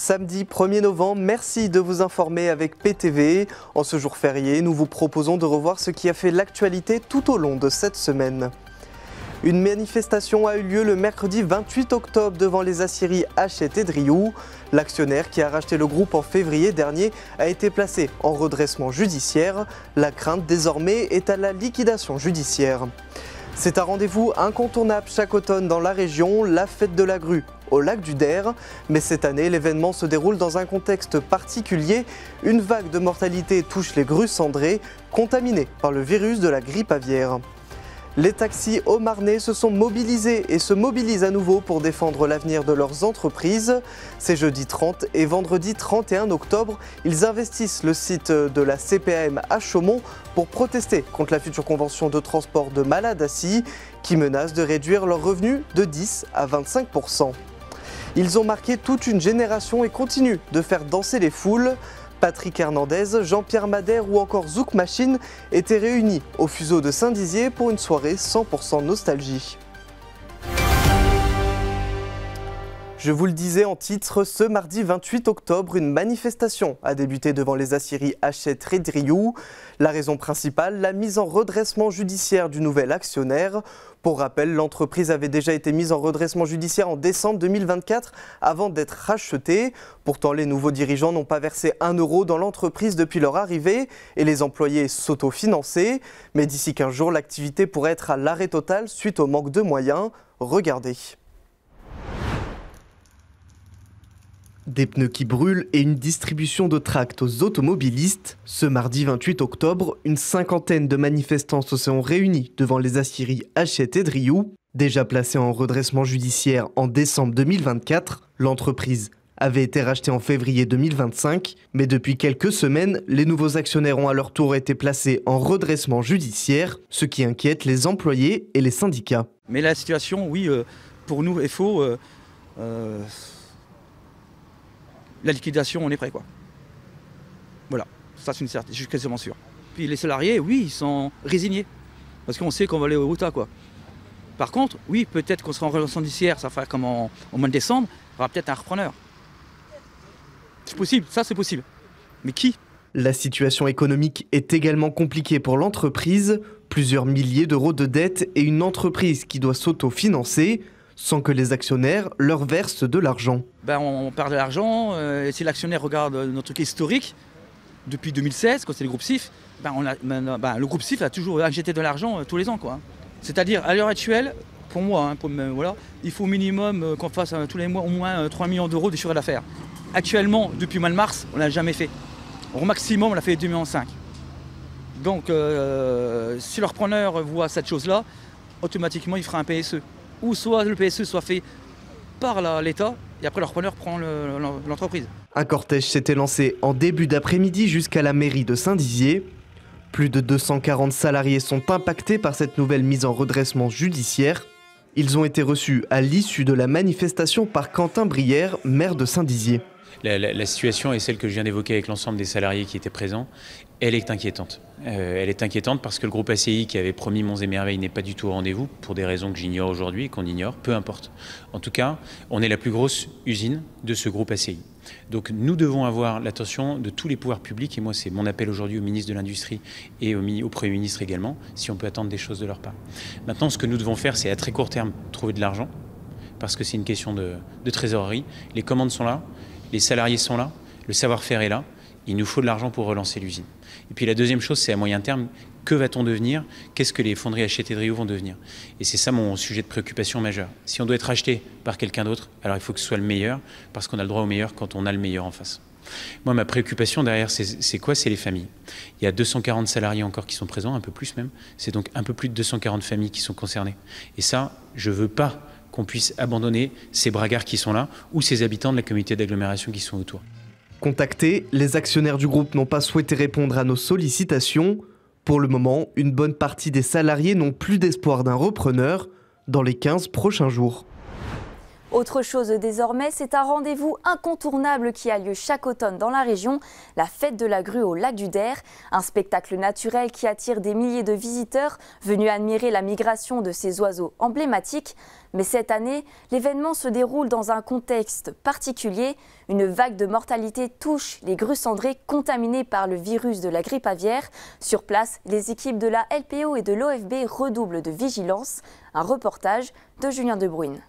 samedi 1er novembre. Merci de vous informer avec PTV. En ce jour férié, nous vous proposons de revoir ce qui a fait l'actualité tout au long de cette semaine. Une manifestation a eu lieu le mercredi 28 octobre devant les aciéries Hachette et Drioux. L'actionnaire qui a racheté le groupe en février dernier a été placé en redressement judiciaire. La crainte désormais est à la liquidation judiciaire. C'est un rendez-vous incontournable chaque automne dans la région, la fête de la grue au lac du Der. Mais cette année, l'événement se déroule dans un contexte particulier. Une vague de mortalité touche les grues cendrées, contaminées par le virus de la grippe aviaire. Les taxis haut-marnais se sont mobilisés et se mobilisent à nouveau pour défendre l'avenir de leurs entreprises. C'est jeudi 30 et vendredi 31 octobre, ils investissent le site de la CPAM à Chaumont pour protester contre la future convention de transport de Maladassi qui menace de réduire leurs revenus de 10 à 25%. Ils ont marqué toute une génération et continuent de faire danser les foules. Patrick Hernandez, Jean-Pierre Madère ou encore Zouk Machine étaient réunis au Fuseau de Saint-Dizier pour une soirée 100% nostalgie. Je vous le disais en titre, ce mardi 28 octobre, une manifestation a débuté devant les aciéries Hachette et Drioux. La raison principale, la mise en redressement judiciaire du nouvel actionnaire. Pour rappel, l'entreprise avait déjà été mise en redressement judiciaire en décembre 2024 avant d'être rachetée. Pourtant, les nouveaux dirigeants n'ont pas versé 1 euro dans l'entreprise depuis leur arrivée et les employés s'autofinançaient. Mais d'ici 15 jours, l'activité pourrait être à l'arrêt total suite au manque de moyens. Regardez. Des pneus qui brûlent et une distribution de tracts aux automobilistes. Ce mardi 28 octobre, une cinquantaine de manifestants se sont réunis devant les aciéries Hachette et Drioux. Déjà placée en redressement judiciaire en décembre 2024, l'entreprise avait été rachetée en février 2025. Mais depuis quelques semaines, les nouveaux actionnaires ont à leur tour été placés en redressement judiciaire, ce qui inquiète les employés et les syndicats. Mais la situation, oui, pour nous, est faux. La liquidation, on est prêt, quoi. Voilà, ça c'est une certitude, je suis quasiment sûr. Puis les salariés, oui, ils sont résignés, parce qu'on sait qu'on va aller au tas, quoi. Par contre, oui, peut-être qu'on sera en relation judiciaire, ça fera comme au mois de décembre, il y aura peut-être un repreneur. C'est possible, ça c'est possible. Mais qui ? La situation économique est également compliquée pour l'entreprise. Plusieurs milliers d'euros de dettes et une entreprise qui doit s'autofinancer sans que les actionnaires leur versent de l'argent. On perd de l'argent, si l'actionnaire regarde notre truc historique, depuis 2016, quand c'est le groupe SIF, le groupe SIF a toujours injecté de l'argent tous les ans, quoi. C'est-à-dire, à l'heure actuelle, pour moi, voilà, il faut au minimum qu'on fasse tous les mois au moins 3 millions d'euros de chiffre d'affaires. Actuellement, depuis le mois de mars, on ne l'a jamais fait. Au maximum, on l'a fait 2,5 millions. Donc, si le repreneur voit cette chose-là, automatiquement, il fera un PSE. Ou soit le PSE soit fait par l'État et après le repreneur prend l'entreprise. Un cortège s'était lancé en début d'après-midi jusqu'à la mairie de Saint-Dizier. Plus de 240 salariés sont impactés par cette nouvelle mise en redressement judiciaire. Ils ont été reçus à l'issue de la manifestation par Quentin Brière, maire de Saint-Dizier. La situation est celle que je viens d'évoquer avec l'ensemble des salariés qui étaient présents. Elle est inquiétante. Elle est inquiétante parce que le groupe ACI qui avait promis Monts et Merveilles n'est pas du tout au rendez-vous pour des raisons que j'ignore aujourd'hui et qu'on ignore, peu importe. En tout cas, on est la plus grosse usine de ce groupe ACI. Donc nous devons avoir l'attention de tous les pouvoirs publics et moi c'est mon appel aujourd'hui au ministre de l'Industrie et au Premier ministre également, si on peut attendre des choses de leur part. Maintenant, ce que nous devons faire, c'est à très court terme trouver de l'argent parce que c'est une question de trésorerie. Les commandes sont là, les salariés sont là, le savoir-faire est là. Il nous faut de l'argent pour relancer l'usine. Et puis la deuxième chose, c'est à moyen terme, que va-t-on devenir? Qu'est-ce que les fonderies Hachette et Drioux vont devenir? Et c'est ça mon sujet de préoccupation majeur. Si on doit être acheté par quelqu'un d'autre, alors il faut que ce soit le meilleur, parce qu'on a le droit au meilleur quand on a le meilleur en face. Moi, ma préoccupation derrière, c'est quoi? C'est les familles. Il y a 240 salariés encore qui sont présents, un peu plus même. C'est donc un peu plus de 240 familles qui sont concernées. Et ça, je ne veux pas qu'on puisse abandonner ces bragards qui sont là ou ces habitants de la communauté d'agglomération qui sont autour. Contactés, les actionnaires du groupe n'ont pas souhaité répondre à nos sollicitations. Pour le moment, une bonne partie des salariés n'ont plus d'espoir d'un repreneur dans les 15 prochains jours. Autre chose désormais, c'est un rendez-vous incontournable qui a lieu chaque automne dans la région, la fête de la grue au lac du Der, un spectacle naturel qui attire des milliers de visiteurs venus admirer la migration de ces oiseaux emblématiques. Mais cette année, l'événement se déroule dans un contexte particulier. Une vague de mortalité touche les grues cendrées contaminées par le virus de la grippe aviaire. Sur place, les équipes de la LPO et de l'OFB redoublent de vigilance. Un reportage de Julien De Bruyne.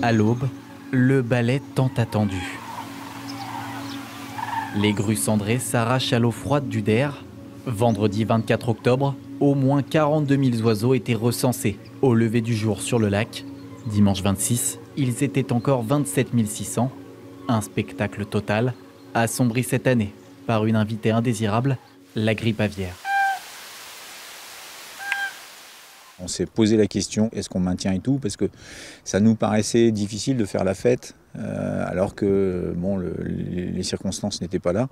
À l'aube, le balai tant attendu. Les grues cendrées s'arrachent à l'eau froide du Der. Vendredi 24 octobre, au moins 42 000 oiseaux étaient recensés au lever du jour sur le lac. Dimanche 26, ils étaient encore 27 600. Un spectacle total, assombri cette année par une invitée indésirable, la grippe aviaire. On s'est posé la question, est-ce qu'on maintient et tout, parce que ça nous paraissait difficile de faire la fête, alors que bon, les circonstances n'étaient pas là,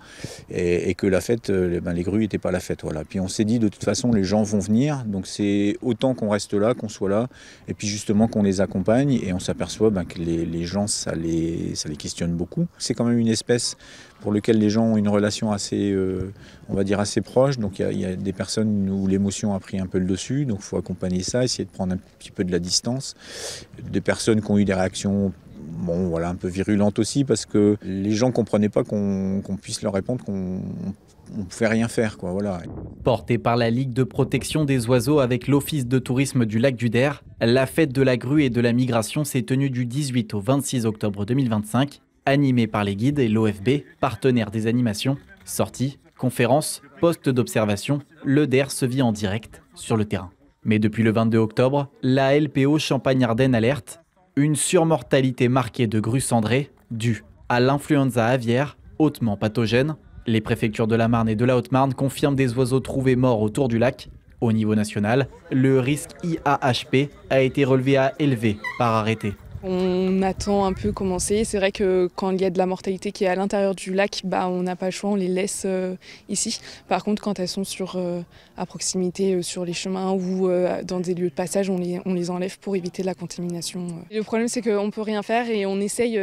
et que la fête, les grues n'étaient pas la fête. Voilà. Puis on s'est dit, de toute façon, les gens vont venir, donc c'est autant qu'on reste là, qu'on soit là, et puis justement qu'on les accompagne, et on s'aperçoit que les gens, ça les questionne beaucoup. C'est quand même une espèce pour laquelle les gens ont une relation assez, on va dire, assez proche. Donc il y a des personnes où l'émotion a pris un peu le dessus, donc il faut accompagner ça, essayer de prendre un petit peu de la distance. Des personnes qui ont eu des réactions un peu virulentes aussi, parce que les gens ne comprenaient pas qu'on puisse leur répondre qu'on ne pouvait rien faire, quoi, voilà. Portée par la Ligue de protection des oiseaux avec l'Office de tourisme du lac du Der, la fête de la grue et de la migration s'est tenue du 18 au 26 octobre 2025. Animé par les guides et l'OFB, partenaire des animations, sorties, conférences, postes d'observation, le Der se vit en direct sur le terrain. Mais depuis le 22 octobre, la LPO Champagne-Ardenne alerte une surmortalité marquée de grues cendrées due à l'influenza aviaire hautement pathogène. Les préfectures de la Marne et de la Haute-Marne confirment des oiseaux trouvés morts autour du lac. Au niveau national, le risque IAHP a été relevé à élevé par arrêté. On attend un peu commencer. C'est vrai que quand il y a de la mortalité qui est à l'intérieur du lac, on n'a pas le choix, on les laisse ici. Par contre, quand elles sont à proximité sur les chemins ou dans des lieux de passage, on les enlève pour éviter la contamination. Le problème, c'est qu'on ne peut rien faire et on essaye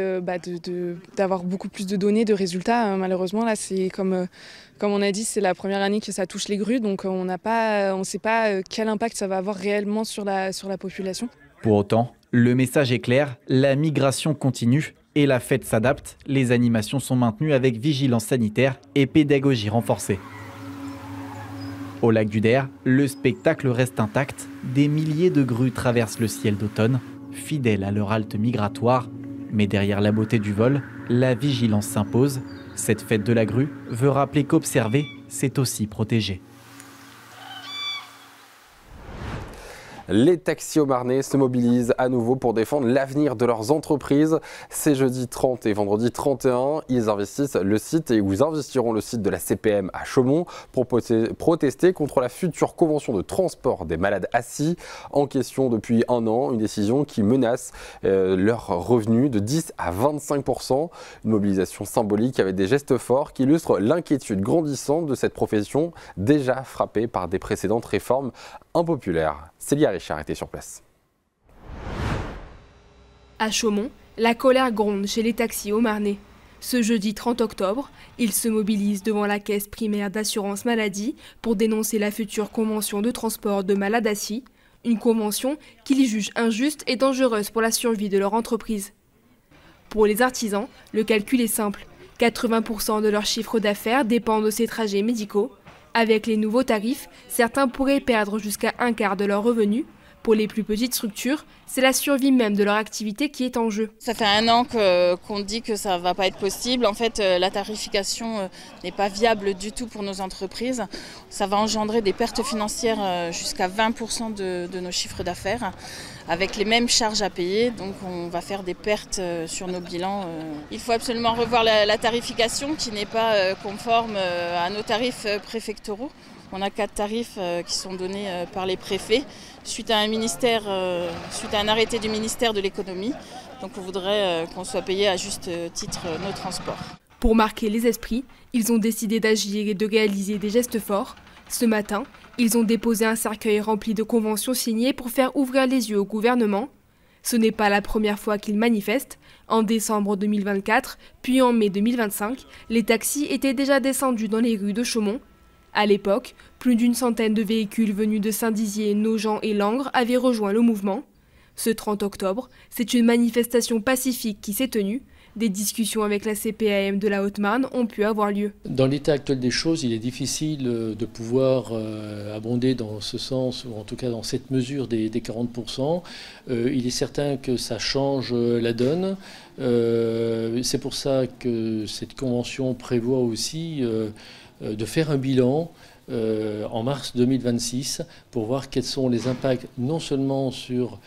d'avoir beaucoup plus de données, de résultats. Malheureusement, là, c'est comme on a dit, c'est la première année que ça touche les grues, donc on ne sait pas quel impact ça va avoir réellement sur la population. Pour autant, le message est clair, la migration continue et la fête s'adapte. Les animations sont maintenues avec vigilance sanitaire et pédagogie renforcée. Au lac du Der, le spectacle reste intact. Des milliers de grues traversent le ciel d'automne, fidèles à leur halte migratoire. Mais derrière la beauté du vol, la vigilance s'impose. Cette fête de la grue veut rappeler qu'observer, c'est aussi protéger. Les taxis haut-marnais se mobilisent à nouveau pour défendre l'avenir de leurs entreprises. C'est jeudi 30 et vendredi 31. Ils investissent le site et ils investiront le site de la CPM à Chaumont pour protester contre la future convention de transport des malades assis. En question depuis un an, une décision qui menace leurs revenus de 10 à 25%. Une mobilisation symbolique avec des gestes forts qui illustrent l'inquiétude grandissante de cette profession déjà frappée par des précédentes réformes impopulaires. Célia Richard était sur place. À Chaumont, la colère gronde chez les taxis haut-marnais. Ce jeudi 30 octobre, ils se mobilisent devant la caisse primaire d'assurance maladie pour dénoncer la future convention de transport de malades assis, une convention qu'ils jugent injuste et dangereuse pour la survie de leur entreprise. Pour les artisans, le calcul est simple. 80% de leur chiffre d'affaires dépend de ces trajets médicaux. Avec les nouveaux tarifs, certains pourraient perdre jusqu'à un quart de leurs revenus. Pour les plus petites structures, c'est la survie même de leur activité qui est en jeu. Ça fait un an qu'on dit que ça ne va pas être possible. En fait, la tarification n'est pas viable du tout pour nos entreprises. Ça va engendrer des pertes financières jusqu'à 20% de nos chiffres d'affaires, avec les mêmes charges à payer. Donc on va faire des pertes sur nos bilans. Il faut absolument revoir la tarification qui n'est pas conforme à nos tarifs préfectoraux. On a 4 tarifs qui sont donnés par les préfets suite à un arrêté du ministère de l'économie. Donc on voudrait qu'on soit payé à juste titre nos transports. Pour marquer les esprits, ils ont décidé d'agir et de réaliser des gestes forts. Ce matin, ils ont déposé un cercueil rempli de conventions signées pour faire ouvrir les yeux au gouvernement. Ce n'est pas la première fois qu'ils manifestent. En décembre 2024, puis en mai 2025, les taxis étaient déjà descendus dans les rues de Chaumont. À l'époque, plus d'une centaine de véhicules venus de Saint-Dizier, Nogent et Langres avaient rejoint le mouvement. Ce 30 octobre, c'est une manifestation pacifique qui s'est tenue. Des discussions avec la CPAM de la Haute-Marne ont pu avoir lieu. Dans l'état actuel des choses, il est difficile de pouvoir abonder dans ce sens, ou en tout cas dans cette mesure des 40%. Il est certain que ça change la donne. C'est pour ça que cette convention prévoit aussi de faire un bilan en mars 2026 pour voir quels sont les impacts non seulement sur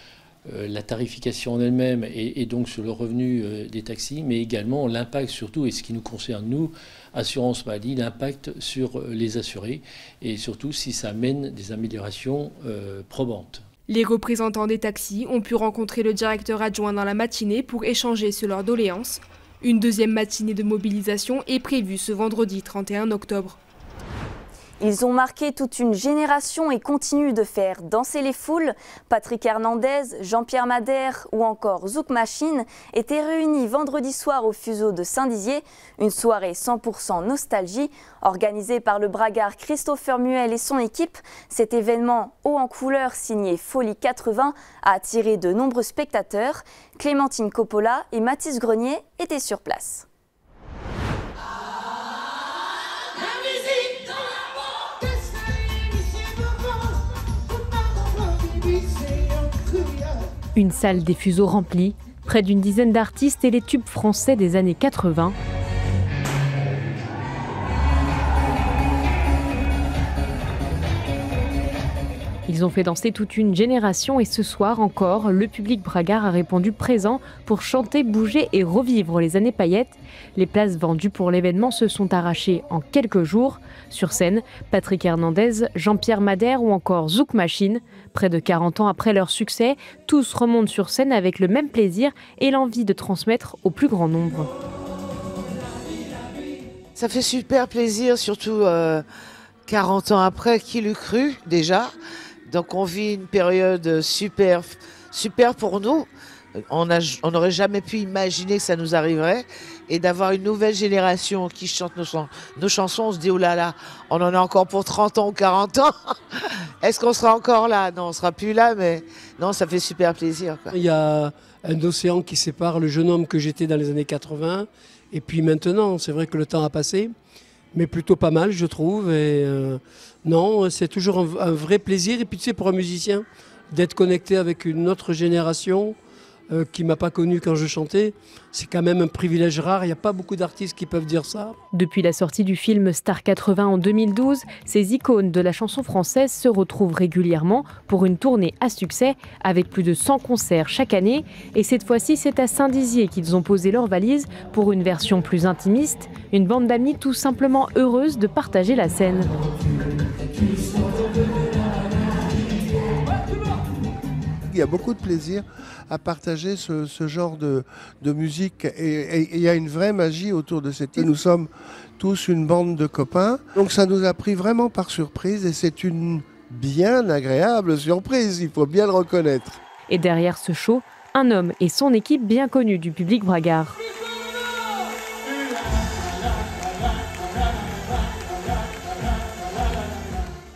la tarification en elle-même et donc sur le revenu des taxis, mais également l'impact surtout, et ce qui nous concerne nous, assurance maladie, l'impact sur les assurés et surtout si ça amène des améliorations probantes. Les représentants des taxis ont pu rencontrer le directeur adjoint dans la matinée pour échanger sur leurs doléances. Une deuxième matinée de mobilisation est prévue ce vendredi 31 octobre. Ils ont marqué toute une génération et continuent de faire danser les foules. Patrick Hernandez, Jean-Pierre Madère ou encore Zouk Machine étaient réunis vendredi soir au Fuseau de Saint-Dizier. Une soirée 100% nostalgie organisée par le bragard Christopher Muel et son équipe. Cet événement haut en couleur signé Folie 80 a attiré de nombreux spectateurs. Clémentine Coppola et Mathis Grenier étaient sur place. Une salle des fuseaux remplie, près d'une dizaine d'artistes et les tubes français des années 80. Ils ont fait danser toute une génération et ce soir encore, le public bragard a répondu présent pour chanter, bouger et revivre les années paillettes. Les places vendues pour l'événement se sont arrachées en quelques jours. Sur scène, Patrick Hernandez, Jean-Pierre Madère ou encore Zouk Machine. Près de 40 ans après leur succès, tous remontent sur scène avec le même plaisir et l'envie de transmettre au plus grand nombre. Ça fait super plaisir, surtout 40 ans après, qui l'eût cru déjà. Donc on vit une période super pour nous. On n'aurait jamais pu imaginer que ça nous arriverait. Et d'avoir une nouvelle génération qui chante nos chansons, on se dit, oh là là, on en a encore pour 30 ans ou 40 ans. Est-ce qu'on sera encore là? Non, on ne sera plus là, mais non, ça fait super plaisir, quoi. Il y a un océan qui sépare le jeune homme que j'étais dans les années 80 et puis maintenant. C'est vrai que le temps a passé, mais plutôt pas mal, je trouve. Et non, c'est toujours un vrai plaisir. Et puis tu sais, pour un musicien, d'être connecté avec une autre génération qui ne m'a pas connu quand je chantais, c'est quand même un privilège rare. Il n'y a pas beaucoup d'artistes qui peuvent dire ça. Depuis la sortie du film Star 80 en 2012, ces icônes de la chanson française se retrouvent régulièrement pour une tournée à succès avec plus de 100 concerts chaque année. Et cette fois-ci, c'est à Saint-Dizier qu'ils ont posé leurs valises pour une version plus intimiste, une bande d'amis tout simplement heureuse de partager la scène. Il y a beaucoup de plaisir à partager ce genre de musique et il y a une vraie magie autour de cette île. Nous sommes tous une bande de copains, donc ça nous a pris vraiment par surprise et c'est une bien agréable surprise, il faut bien le reconnaître. Et derrière ce show, un homme et son équipe bien connus du public bragard.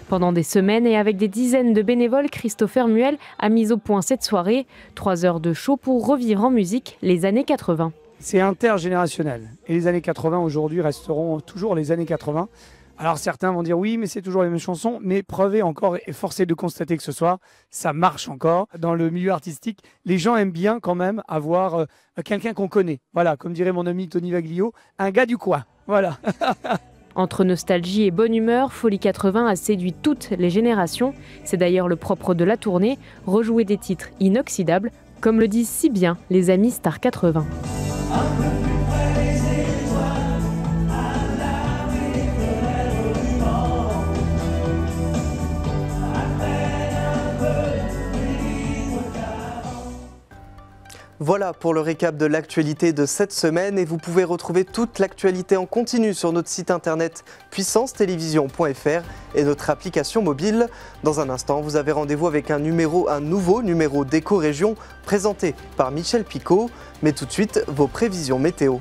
Pendant des semaines et avec des dizaines de bénévoles, Christopher Muel a mis au point cette soirée. 3 heures de show pour revivre en musique les années 80. C'est intergénérationnel. Et les années 80 aujourd'hui resteront toujours les années 80. Alors certains vont dire oui, mais c'est toujours les mêmes chansons. Mais preuve est encore et forcé de constater que ce soir, ça marche encore. Dans le milieu artistique, les gens aiment bien quand même avoir quelqu'un qu'on connaît. Voilà, comme dirait mon ami Tony Vaglio, un gars du coin. Voilà. Entre nostalgie et bonne humeur, Folie 80 a séduit toutes les générations. C'est d'ailleurs le propre de la tournée, rejouer des titres inoxydables, comme le disent si bien les amis Star 80. Voilà pour le récap de l'actualité de cette semaine et vous pouvez retrouver toute l'actualité en continu sur notre site internet puissancetélévision.fr et notre application mobile. Dans un instant, vous avez rendez-vous avec un nouveau numéro d'Éco-Région présenté par Michel Picot. Mais tout de suite, vos prévisions météo.